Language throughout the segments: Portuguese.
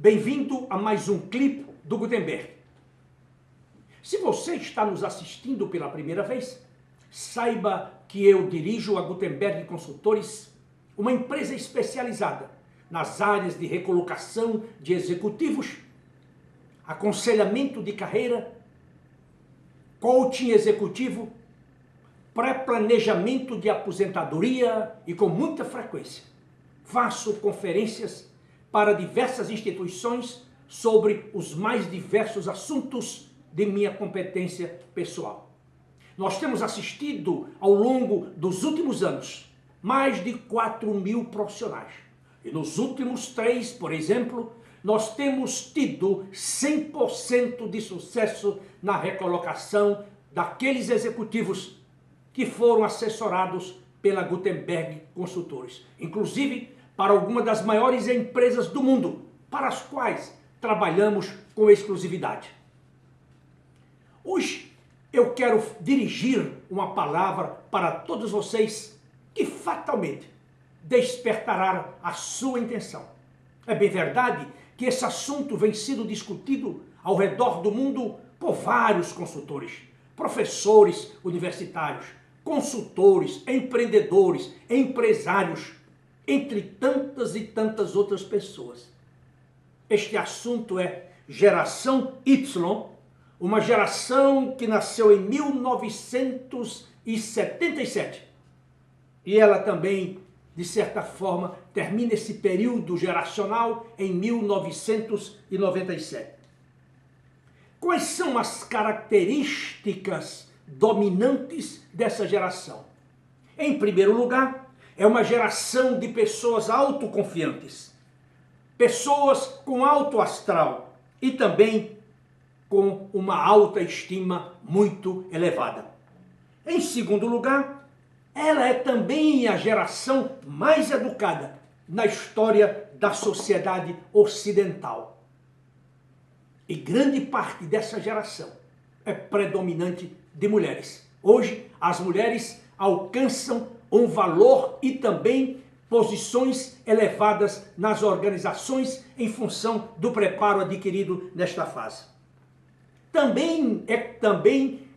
Bem-vindo a mais um clipe do Gutenberg. Se você está nos assistindo pela primeira vez, saiba que eu dirijo a Gutenberg Consultores, uma empresa especializada nas áreas de recolocação de executivos, aconselhamento de carreira, coaching executivo, pré-planejamento de aposentadoria e, com muita frequência, faço conferências para diversas instituições sobre os mais diversos assuntos de minha competência pessoal. Nós temos assistido ao longo dos últimos anos mais de 4.000 profissionais. E nos últimos 3, por exemplo, nós temos tido 100% de sucesso na recolocação daqueles executivos que foram assessorados pela Gutenberg Consultores. Inclusive, para algumas das maiores empresas do mundo, para as quais trabalhamos com exclusividade. Hoje eu quero dirigir uma palavra para todos vocês que fatalmente despertará a sua intenção. É bem verdade que esse assunto vem sendo discutido ao redor do mundo por vários consultores, professores universitários, consultores, empreendedores, empresários, entre tantas e tantas outras pessoas. Este assunto é geração Y, uma geração que nasceu em 1977. E ela também, de certa forma, termina esse período geracional em 1997. Quais são as características dominantes dessa geração? Em primeiro lugar, é uma geração de pessoas autoconfiantes, pessoas com alto astral e também com uma autoestima muito elevada. Em segundo lugar, ela é também a geração mais educada na história da sociedade ocidental. E grande parte dessa geração é predominante de mulheres. Hoje, as mulheres alcançam um valor e também posições elevadas nas organizações em função do preparo adquirido nesta fase. Também é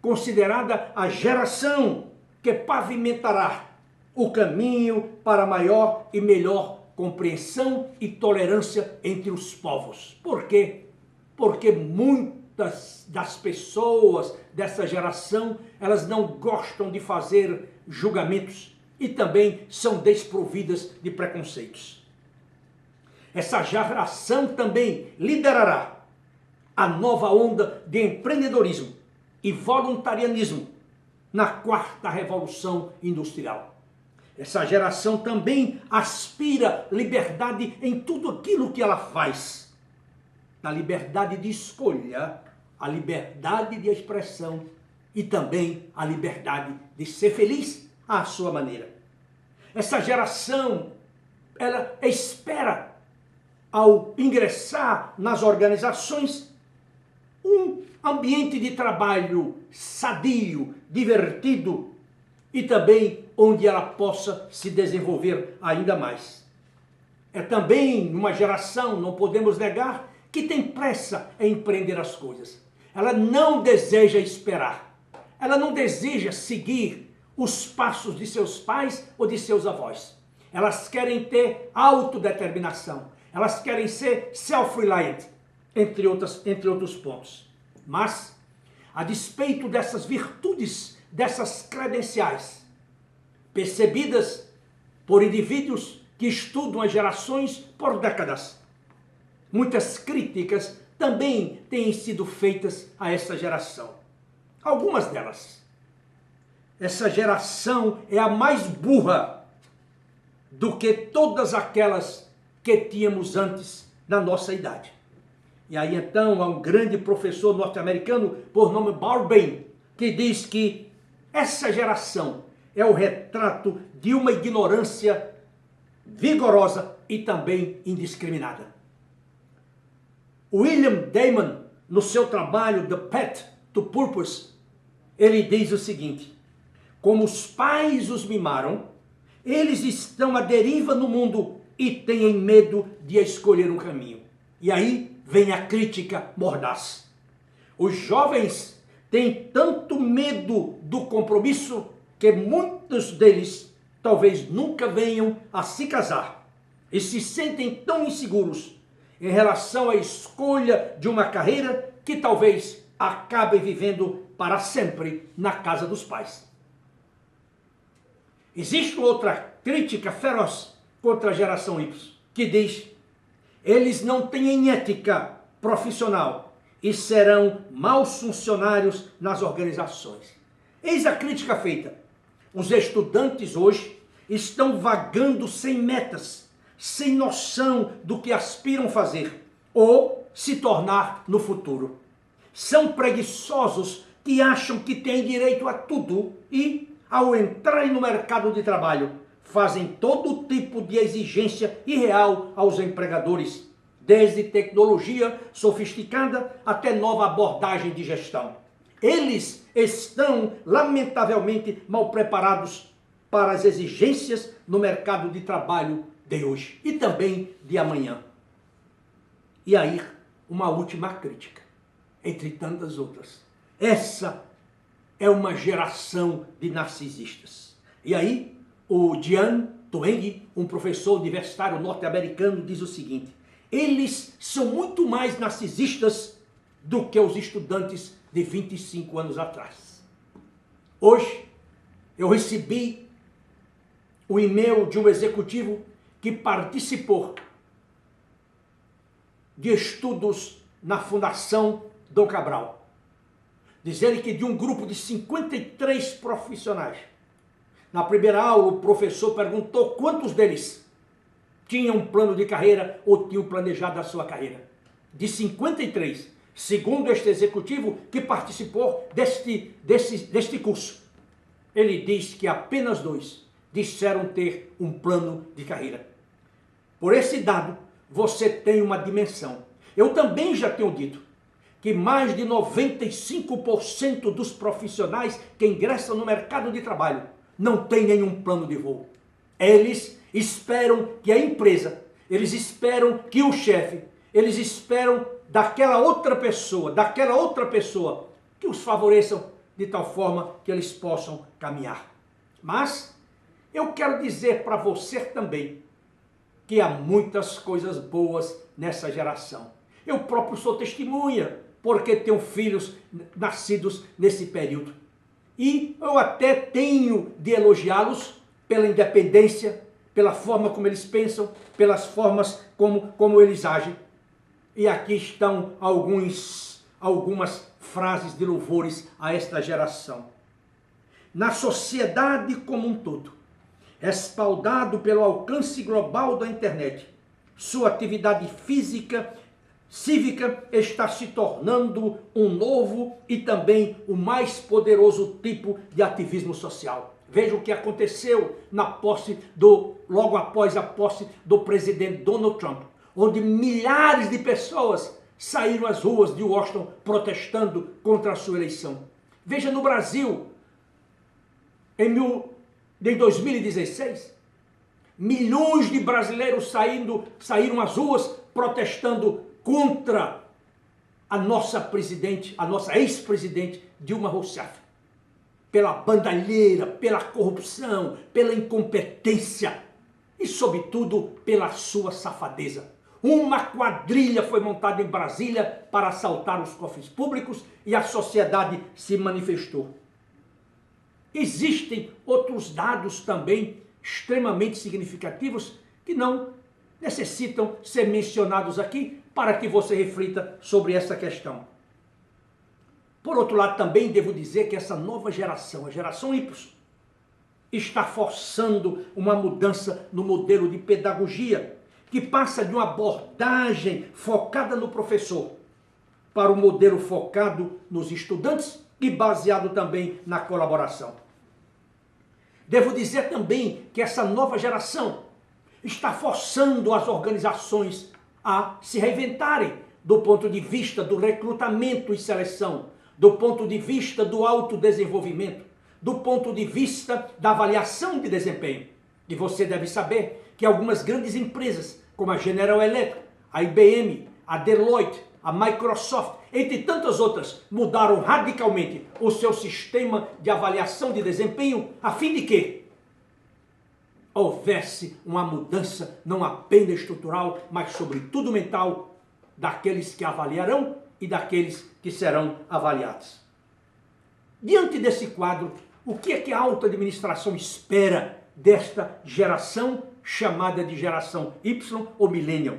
considerada a geração que pavimentará o caminho para maior e melhor compreensão e tolerância entre os povos. Por quê? Porque muitas das pessoas dessa geração, elas não gostam de fazer julgamentos e também são desprovidas de preconceitos. Essa geração também liderará a nova onda de empreendedorismo e voluntarianismo na quarta revolução industrial. Essa geração também aspira liberdade em tudo aquilo que ela faz. A liberdade de escolha, a liberdade de expressão e também a liberdade de ser feliz à sua maneira. Essa geração, ela espera, ao ingressar nas organizações, um ambiente de trabalho sadio, divertido e também onde ela possa se desenvolver ainda mais. É também uma geração, não podemos negar, que tem pressa em empreender as coisas. Ela não deseja esperar. Ela não deseja seguir os passos de seus pais ou de seus avós. Elas querem ter autodeterminação. Elas querem ser self-reliant, entre outros pontos. Mas, a despeito dessas virtudes, dessas credenciais, percebidas por indivíduos que estudam as gerações por décadas, muitas críticas também têm sido feitas a essa geração. Algumas delas. Essa geração é a mais burra do que todas aquelas que tínhamos antes na nossa idade. E aí então há um grande professor norte-americano por nome Barbane, que diz que essa geração é o retrato de uma ignorância vigorosa e também indiscriminada. William Damon, no seu trabalho The Path to Purpose, ele diz o seguinte: como os pais os mimaram, eles estão à deriva no mundo e têm medo de escolher um caminho. E aí vem a crítica mordaz. Os jovens têm tanto medo do compromisso que muitos deles talvez nunca venham a se casar e se sentem tão inseguros em relação à escolha de uma carreira que talvez acabem vivendo para sempre na casa dos pais. Existe outra crítica feroz contra a geração Y, que diz: eles não têm ética profissional e serão maus funcionários nas organizações. Eis a crítica feita. Os estudantes hoje estão vagando sem metas, sem noção do que aspiram fazer ou se tornar no futuro. São preguiçosos que acham que têm direito a tudo e, ao entrarem no mercado de trabalho, fazem todo tipo de exigência irreal aos empregadores, desde tecnologia sofisticada até nova abordagem de gestão. Eles estão, lamentavelmente, mal preparados para as exigências no mercado de trabalho de hoje e também de amanhã. E aí, uma última crítica, entre tantas outras. Essa é uma geração de narcisistas. E aí, o Jian Tueng, um professor universitário norte-americano, diz o seguinte: eles são muito mais narcisistas do que os estudantes de 25 anos atrás. Hoje, eu recebi o e-mail de um executivo que participou de estudos na Fundação Dom Cabral. Diz ele que de um grupo de 53 profissionais, na primeira aula o professor perguntou quantos deles tinham um plano de carreira ou tinham planejado a sua carreira. De 53, segundo este executivo que participou deste curso, ele diz que apenas 2 disseram ter um plano de carreira. Por esse dado, você tem uma dimensão. Eu também já tenho dito que mais de 95% dos profissionais que ingressam no mercado de trabalho não têm nenhum plano de voo. Eles esperam que a empresa, eles esperam que o chefe, eles esperam daquela outra pessoa que os favoreçam de tal forma que eles possam caminhar. Mas eu quero dizer para você também que há muitas coisas boas nessa geração. Eu próprio sou testemunha, porque tenho filhos nascidos nesse período. E eu até tenho de elogiá-los pela independência, pela forma como eles pensam, pelas formas como eles agem. E aqui estão algumas frases de louvores a esta geração. Na sociedade como um todo, respaldado pelo alcance global da internet, sua atividade cívica está se tornando um novo e também o mais poderoso tipo de ativismo social. Veja o que aconteceu logo após a posse do presidente Donald Trump, onde milhares de pessoas saíram às ruas de Washington protestando contra a sua eleição. Veja no Brasil, em 2016, milhões de brasileiros saíram às ruas protestando contra a nossa ex-presidente Dilma Rousseff. Pela bandalheira, pela corrupção, pela incompetência e, sobretudo, pela sua safadeza. Uma quadrilha foi montada em Brasília para assaltar os cofres públicos e a sociedade se manifestou. Existem outros dados também extremamente significativos que não necessitam ser mencionados aqui para que você reflita sobre essa questão. Por outro lado, também devo dizer que essa nova geração, a geração Y, está forçando uma mudança no modelo de pedagogia, que passa de uma abordagem focada no professor para um modelo focado nos estudantes e baseado também na colaboração. Devo dizer também que essa nova geração está forçando as organizações a se reinventarem do ponto de vista do recrutamento e seleção, do ponto de vista do autodesenvolvimento, do ponto de vista da avaliação de desempenho. E você deve saber que algumas grandes empresas, como a General Electric, a IBM, a Deloitte, a Microsoft, entre tantas outras, mudaram radicalmente o seu sistema de avaliação de desempenho, a fim de que houvesse uma mudança não apenas estrutural, mas sobretudo mental, daqueles que avaliarão e daqueles que serão avaliados. Diante desse quadro, o que é que a alta administração espera desta geração chamada de geração Y ou Millennial?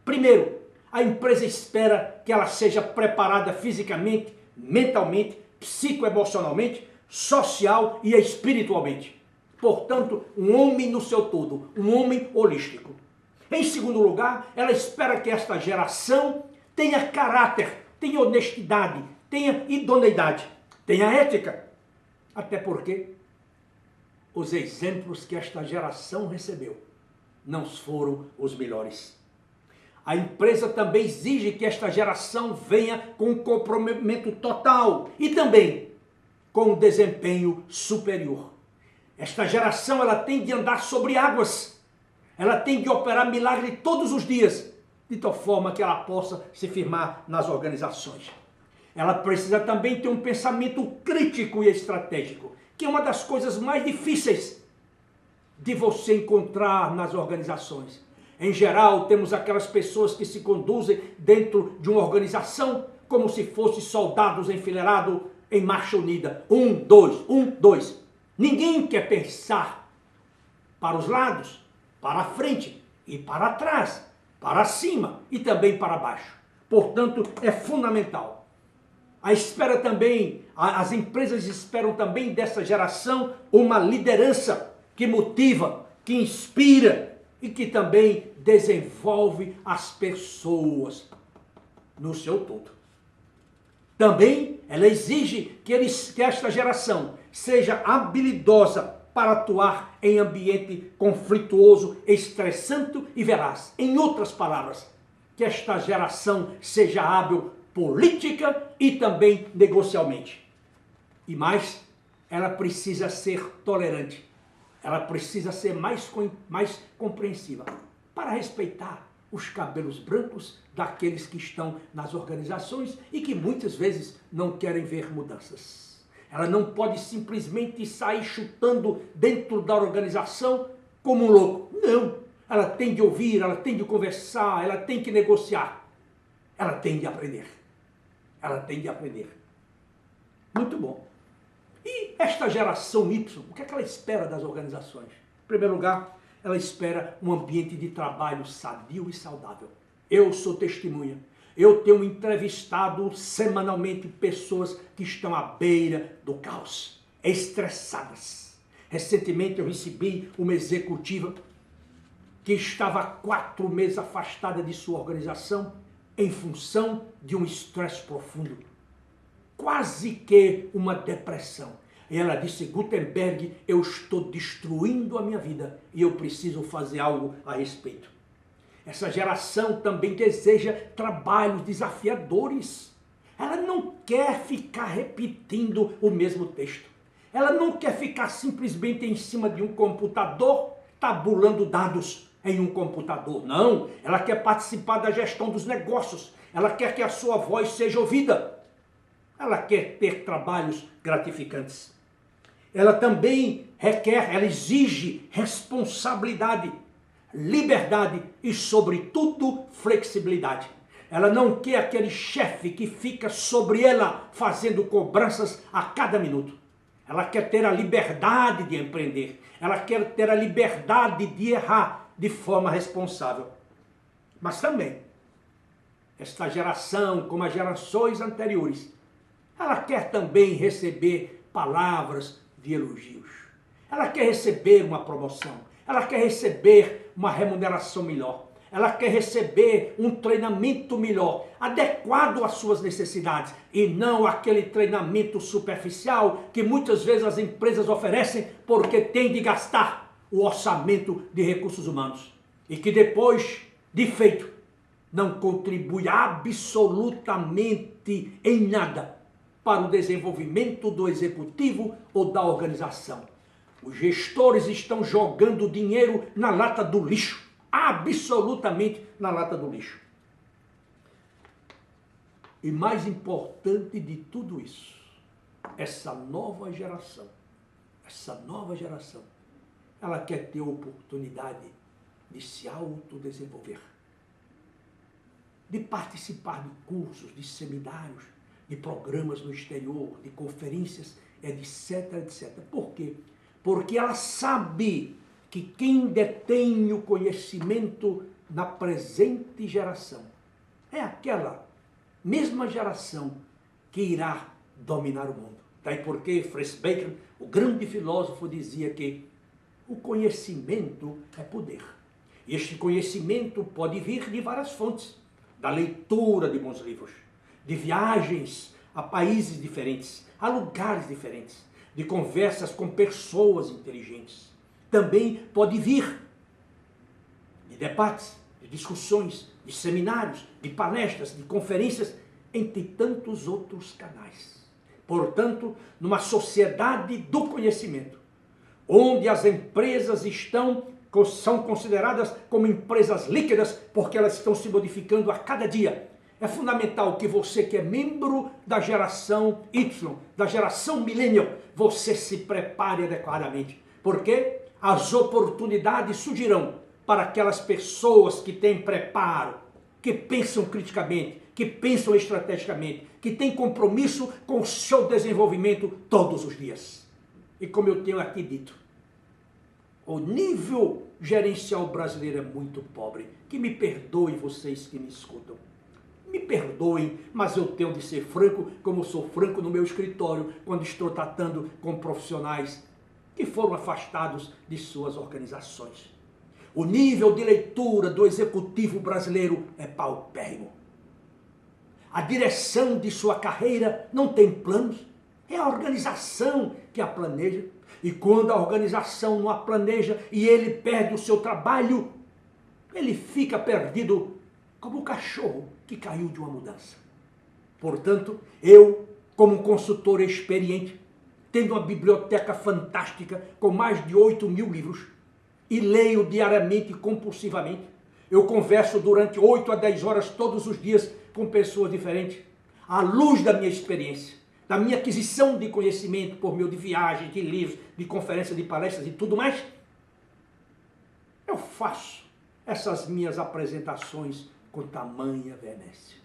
Primeiro, a empresa espera que ela seja preparada fisicamente, mentalmente, psicoemocionalmente, social e espiritualmente. Portanto, um homem no seu todo, um homem holístico. Em segundo lugar, ela espera que esta geração tenha caráter, tenha honestidade, tenha idoneidade, tenha ética. Até porque os exemplos que esta geração recebeu não foram os melhores. A empresa também exige que esta geração venha com um comprometimento total e também com um desempenho superior. Esta geração ela tem de andar sobre águas, ela tem de operar milagre todos os dias, de tal forma que ela possa se firmar nas organizações. Ela precisa também ter um pensamento crítico e estratégico, que é uma das coisas mais difíceis de você encontrar nas organizações. Em geral, temos aquelas pessoas que se conduzem dentro de uma organização como se fossem soldados enfileirados em marcha unida. 1, 2, 1, 2. Ninguém quer pensar para os lados, para a frente e para trás, para cima e também para baixo. Portanto, é fundamental. As empresas esperam também dessa geração uma liderança que motiva, que inspira e que também desenvolve as pessoas no seu todo. Também ela exige que esta geração seja habilidosa para atuar em ambiente conflituoso, estressante e veraz. Em outras palavras, que esta geração seja hábil política e também negocialmente. E mais, ela precisa ser tolerante. Ela precisa ser mais compreensiva para respeitar os cabelos brancos daqueles que estão nas organizações e que muitas vezes não querem ver mudanças. Ela não pode simplesmente sair chutando dentro da organização como um louco. Não, ela tem de ouvir, ela tem de conversar, ela tem que negociar. Ela tem de aprender. Ela tem de aprender. Muito bom. E esta geração Y, o que é que ela espera das organizações? Em primeiro lugar, ela espera um ambiente de trabalho sadio e saudável. Eu sou testemunha. Eu tenho entrevistado semanalmente pessoas que estão à beira do caos, estressadas. Recentemente eu recebi uma executiva que estava há 4 meses afastada de sua organização em função de um estresse profundo. Quase que uma depressão. E ela disse: Gutenberg, eu estou destruindo a minha vida e eu preciso fazer algo a respeito. Essa geração também deseja trabalhos desafiadores. Ela não quer ficar repetindo o mesmo texto. Ela não quer ficar simplesmente em cima de um computador, tabulando dados em um computador. Não, ela quer participar da gestão dos negócios. Ela quer que a sua voz seja ouvida. Ela quer ter trabalhos gratificantes. Ela também ela exige responsabilidade, liberdade e, sobretudo, flexibilidade. Ela não quer aquele chefe que fica sobre ela fazendo cobranças a cada minuto. Ela quer ter a liberdade de empreender. Ela quer ter a liberdade de errar de forma responsável. Mas também, esta geração, como as gerações anteriores, ela quer também receber palavras de elogios. Ela quer receber uma promoção. Ela quer receber uma remuneração melhor. Ela quer receber um treinamento melhor, adequado às suas necessidades, e não aquele treinamento superficial que muitas vezes as empresas oferecem porque tem de gastar o orçamento de recursos humanos. E que depois, de feito, não contribui absolutamente em nada para o desenvolvimento do executivo ou da organização. Os gestores estão jogando dinheiro na lata do lixo, absolutamente na lata do lixo. E mais importante de tudo isso, essa nova geração, ela quer ter oportunidade de se autodesenvolver, de participar de cursos, de seminários, de programas no exterior, de conferências, etc, etc. Por quê? Porque ela sabe que quem detém o conhecimento na presente geração é aquela mesma geração que irá dominar o mundo. Daí porque Francis Bacon, o grande filósofo, dizia que o conhecimento é poder. E este conhecimento pode vir de várias fontes, da leitura de bons livros, de viagens a países diferentes, a lugares diferentes, de conversas com pessoas inteligentes. Também pode vir de debates, de discussões, de seminários, de palestras, de conferências, entre tantos outros canais. Portanto, numa sociedade do conhecimento, onde as empresas são consideradas como empresas líquidas, porque elas estão se modificando a cada dia, é fundamental que você, que é membro da geração Y, da geração millennial, você se prepare adequadamente, porque as oportunidades surgirão para aquelas pessoas que têm preparo, que pensam criticamente, que pensam estrategicamente, que têm compromisso com o seu desenvolvimento todos os dias. E como eu tenho aqui dito, o nível gerencial brasileiro é muito pobre. Que me perdoem vocês que me escutam. Me perdoem, mas eu tenho de ser franco, como eu sou franco no meu escritório, quando estou tratando com profissionais que foram afastados de suas organizações. O nível de leitura do executivo brasileiro é paupérrimo. A direção de sua carreira não tem planos, é a organização que a planeja. E quando a organização não a planeja e ele perde o seu trabalho, ele fica perdido como o cachorro que caiu de uma mudança. Portanto, eu, como um consultor experiente, tendo uma biblioteca fantástica com mais de 8.000 livros, e leio diariamente e compulsivamente, eu converso durante 8 a 10 horas todos os dias com pessoas diferentes, à luz da minha experiência, da minha aquisição de conhecimento por meio de viagens, de livros, de conferências, de palestras e tudo mais, eu faço essas minhas apresentações com tamanha veemência.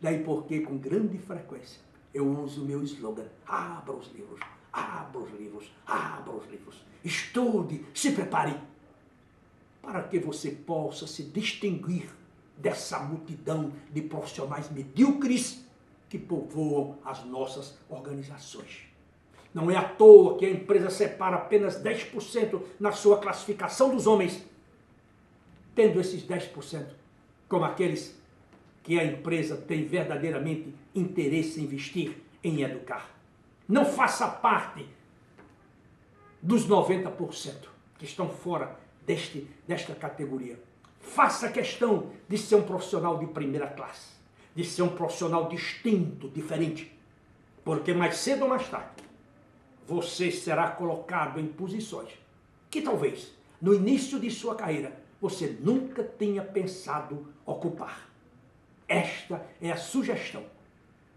Daí porque, com grande frequência, eu uso o meu slogan: abra os livros, abra os livros, abra os livros. Estude, se prepare, para que você possa se distinguir dessa multidão de profissionais medíocres que povoam as nossas organizações. Não é à toa que a empresa separa apenas 10% na sua classificação dos homens, tendo esses 10% como aqueles que a empresa tem verdadeiramente interesse em investir, em educar. Não faça parte dos 90% que estão fora desta categoria. Faça questão de ser um profissional de primeira classe, de ser um profissional distinto, diferente, porque mais cedo ou mais tarde você será colocado em posições que talvez no início de sua carreira você nunca tenha pensado ocupar. Esta é a sugestão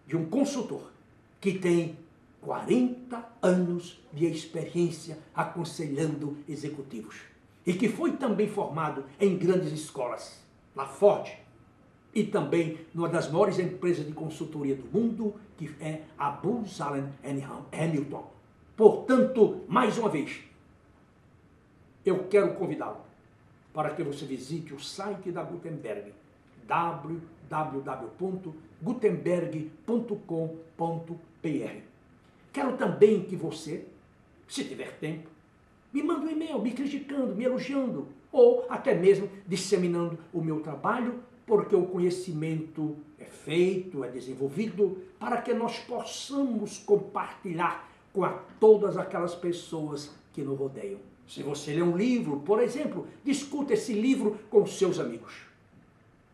de um consultor que tem 40 anos de experiência aconselhando executivos e que foi também formado em grandes escolas, na Ford, e também numa das maiores empresas de consultoria do mundo, que é a Booz Allen Hamilton. Portanto, mais uma vez, eu quero convidá-lo para que você visite o site da Gutenberg, www.gutenberg.com.br. Quero também que você, se tiver tempo, me mande um e-mail me criticando, me elogiando, ou até mesmo disseminando o meu trabalho, porque o conhecimento é feito, é desenvolvido, para que nós possamos compartilhar com todas aquelas pessoas que nos rodeiam. Se você lê um livro, por exemplo, discuta esse livro com seus amigos.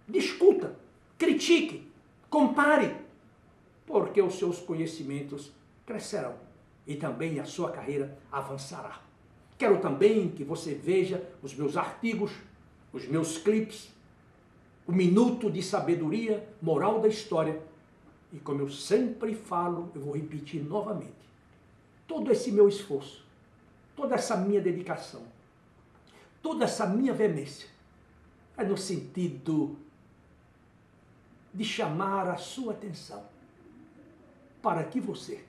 Discuta, critique, compare, porque os seus conhecimentos crescerão e também a sua carreira avançará. Quero também que você veja os meus artigos, os meus clipes, o Minuto de Sabedoria Moral da História, E como eu sempre falo, eu vou repetir novamente. Todo esse meu esforço, toda essa minha dedicação, toda essa minha veemência, é no sentido de chamar a sua atenção para que você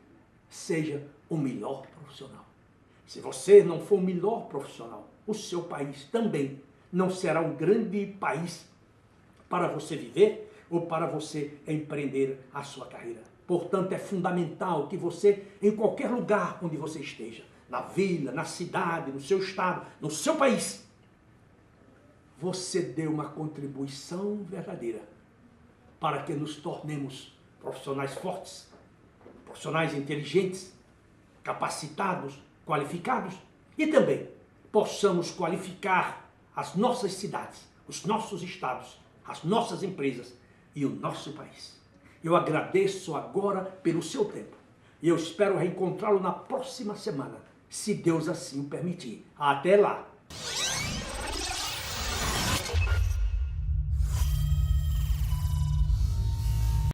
seja o melhor profissional. Se você não for o melhor profissional, o seu país também não será um grande país para você viver ou para você empreender a sua carreira. Portanto, é fundamental que você, em qualquer lugar onde você esteja, na vila, na cidade, no seu estado, no seu país, você dê uma contribuição verdadeira para que nos tornemos profissionais fortes, profissionais inteligentes, capacitados, qualificados e também possamos qualificar as nossas cidades, os nossos estados, as nossas empresas e o nosso país. Eu agradeço agora pelo seu tempo e eu espero reencontrá-lo na próxima semana, se Deus assim o permitir. Até lá!